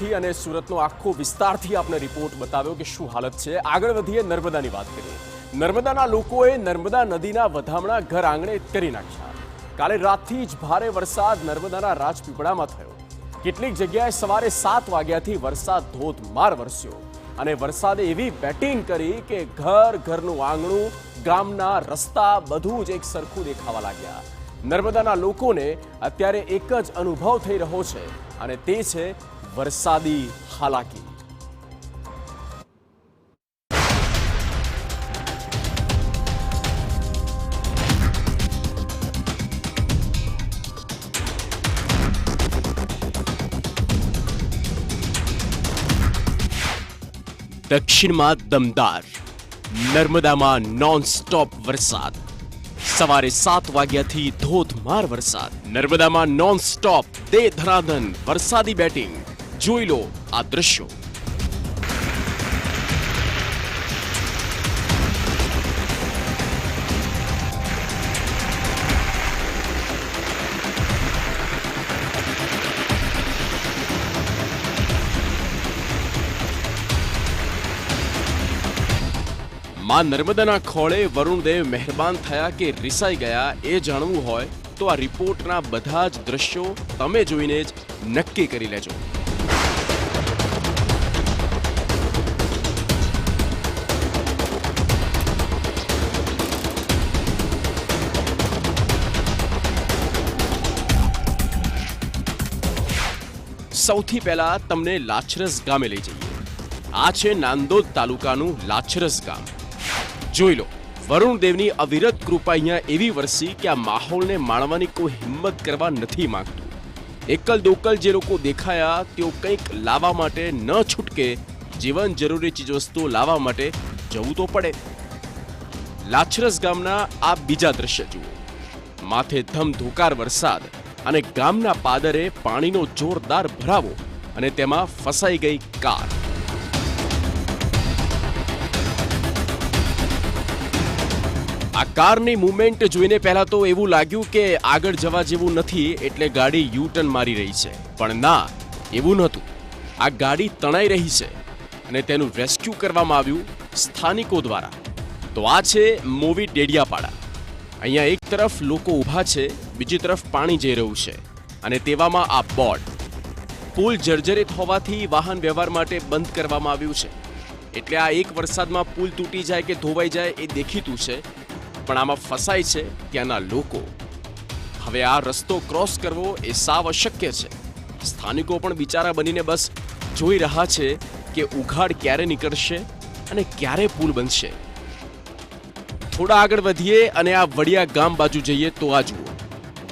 સુરતથી અને સુરતનો આખો વિસ્તારથી આપને રિપોર્ટ બતાવ્યો કે શું હાલત છે। આગળ વધીએ, નર્મદાની વાત કરીએ। નર્મદાના લોકોએ નર્મદા નદીના વધામણા ઘર આંગણે કરી નાખ્યા। કાલે રાતથી જ ભારે વરસાદ નર્મદાના રાજપીપળામાં થયો। કેટલીક જગ્યાએ સવારે 7 વાગ્યાથી વરસાદ ધોધમાર વરસ્યો અને વરસાદે એવી બેટિંગ કરી કે ઘરનું આંગણું, ગામના રસ્તા બધું જ એક સરખું દેખાવા લાગ્યા। નર્મદાના લોકોને અત્યારે એક જ અનુભવ થઈ રહ્યો છે અને તે છે વરસાદી હાલાકી। દક્ષિણમાં દમદાર, નર્મદામાં નોન સ્ટોપ વરસાદ। સવારે 7 વાગ્યાથી ધોધમાર વરસાદ। નર્મદામાં નોન સ્ટોપ દે ધનાધન વરસાદી બેટિંગ। જોઈ લો આ દ્રશ્યો। માં નર્મદાના ખોળે વરુણદેવ મહેરબાન થયા કે રિસાઈ ગયા એ જાણવું હોય તો આ રિપોર્ટના બધા જ દ્રશ્યો તમે જોઈને જ નક્કી કરી લેજો। સૌથી પહેલા તમને લાછરસ ગામે લઈ જઈએ। આ છે નાંદોદ તાલુકાનું લાછરસ ગામ। જોઈ લો, વરુણદેવની અવિરત કૃપા અહીંયા એવી વરસી કે આ માહોલને માણવાની કોઈ હિંમત કરવા નથી માંગતું। એકલ દોકલ જે લોકો દેખાયા તેઓ કંઈક લાવવા માટે ન છૂટકે જીવન જરૂરી ચીજવસ્તુઓ લાવવા માટે જવું તો પડે। લાછરસ ગામના આ બીજા દ્રશ્ય જુઓ। માથે ધમધોકાર વરસાદ અને ગામના પાદરે પાણીનો જોરદાર ભરાવો અને તેમાં ફસાઈ ગઈ કાર। આ કારની મૂવમેન્ટ જોઈને પહેલા તો એવું લાગ્યું કે આગળ જવા જેવું નથી એટલે ગાડી યુ-ટર્ન મારી રહી છે, પણ ના, એવું નહોતું। આ ગાડી તણાઈ રહી છે અને તેનું રેસ્ક્યુ કરવામાં આવ્યું સ્થાનિકો દ્વારા। તો આ છે મોવી ડેડિયાપાડા। અહીંયા એક તરફ લોકો ઊભા છે, બીજી તરફ પાણી જઈ રહ્યું છે અને તેવામાં આ બોર્ડ। પુલ જર્જરિત હોવાથી વાહન વ્યવહાર માટે બંધ કરવામાં આવ્યું છે, એટલે આ એક વરસાદમાં પુલ તૂટી જાય કે ધોવાઈ જાય એ દેખીતું છે, પણ આમાં ફસાય છે ત્યાંના લોકો। હવે આ રસ્તો ક્રોસ કરવો એ સાવ અશક્ય છે। સ્થાનિકો પણ બિચારા બનીને બસ જોઈ રહ્યા છે કે ઉઘાડ ક્યારે નીકળશે અને ક્યારે પુલ બનશે। થોડા આગળ વધીએ અને આ વડિયા ગામ બાજુ જઈએ તો આ જુઓ,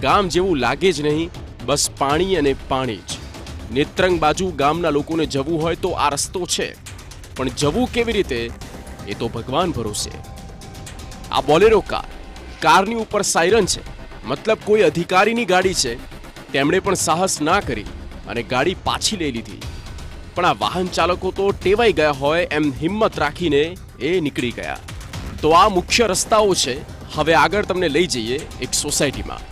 ગામ જેવું લાગે જ નહીં, બસ પાણી અને પાણી જ। નેત્રંગ બાજુ ગામના લોકોને જવું હોય તો આ રસ્તો છે, પણ જવું કેવી રીતે એ તો ભગવાન ભરોસે। આ બોલેરો કારની ઉપર સાયરન છે, મતલબ કોઈ અધિકારીની ગાડી છે, તેમણે પણ સાહસ ના કરી અને ગાડી પાછી લઈ લીધી। પણ આ વાહન ચાલકો તો ટેવાઈ ગયા હોય એમ હિંમત રાખીને એ નીકળી ગયા। તો આ મુખ્ય રસ્તાઓ છે। હવે આગળ તમને લઈ જઈએ એક સોસાયટીમાં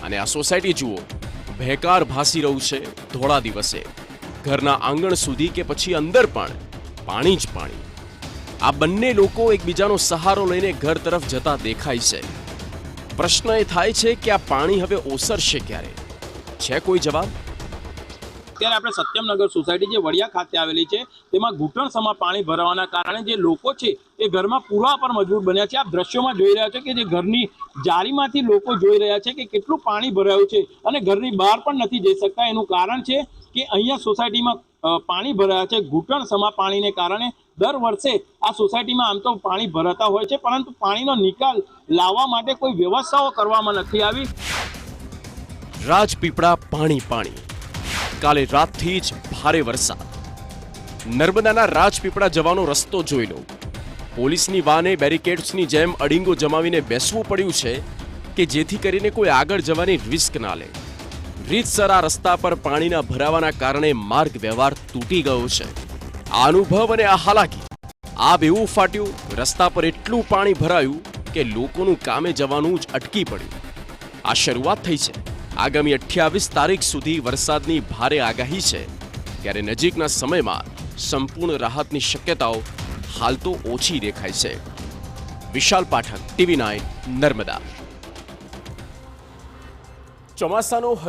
અને આ સોસાયટી જુઓ, ભેકાર ભાસી રહ્યું છે ધોળા દિવસે। ઘરના આંગણ સુધી કે પછી અંદર પણ પાણી જ પાણી। આ બંને લોકો એકબીજાનો સહારો લઈને ઘર તરફ જતા દેખાય છે। પ્રશ્ન એ થાય છે કે આ પાણી હવે ઓસરશે ક્યારે? છે કોઈ જવાબ? અત્યારે આપણે સત્યમનગર સોસાયટી જે વડિયા ખાતે આવેલી છે તેમાં ઘૂંટણસમા પાણી ભરાવાના કારણે જે લોકો છે એ ઘરમાં પૂરવા પર મજબૂર બન્યા છે। આપ દ્રશ્યોમાં જોઈ રહ્યા છો કે જે ઘરની જાળીમાંથી લોકો જોઈ રહ્યા છે કે કેટલું પાણી ભરાયું છે અને ઘરની બહાર પણ નથી જઈ શકતા। એનું કારણ છે કે અહીંયા સોસાયટીમાં પાણી ભરાયા છે ઘૂંટણસમા પાણીને કારણે। દર વર્ષે આ સોસાયટીમાં આમ તો પાણી ભરાતા હોય છે, પરંતુ પાણીનો નિકાલ લાવવા માટે કોઈ વ્યવસ્થાઓ કરવામાં નથી આવી। રાજપીપળા પાણી પાણી। કાલે રાતથી જ ભારે વરસાદ। નર્મદાના રાજપીપળા જવાનો રસ્તો જોઈ લો। પોલીસની વાને બેરિકેડ્સની જેમ અડીંગો જમાવીને બેસવું પડ્યું છે કે જેથી કરીને કોઈ આગળ જવાની રિસ્ક ના લે। રીતસર આ રસ્તા પર પાણીના ભરાવાના કારણે માર્ગ વ્યવહાર તૂટી ગયો છે। આ અનુભવ અને આ હાલાકી, આ બેવું ફાટ્યું। રસ્તા પર એટલું પાણી ભરાયું કે લોકોનું કામે જવાનું જ અટકી પડ્યું। આ શરૂઆત થઈ છે। આગામી 28 તારીખ સુધી વરસાદની ભારે આગાહી છે। ત્યારે નજીકના સમયમાં સંપૂર્ણ રાહતની શક્યતાઓ હાલ તો ઓછી દેખાય છે. વિશાલ પાઠક, TV9, નર્મદા. ચોમાસાનો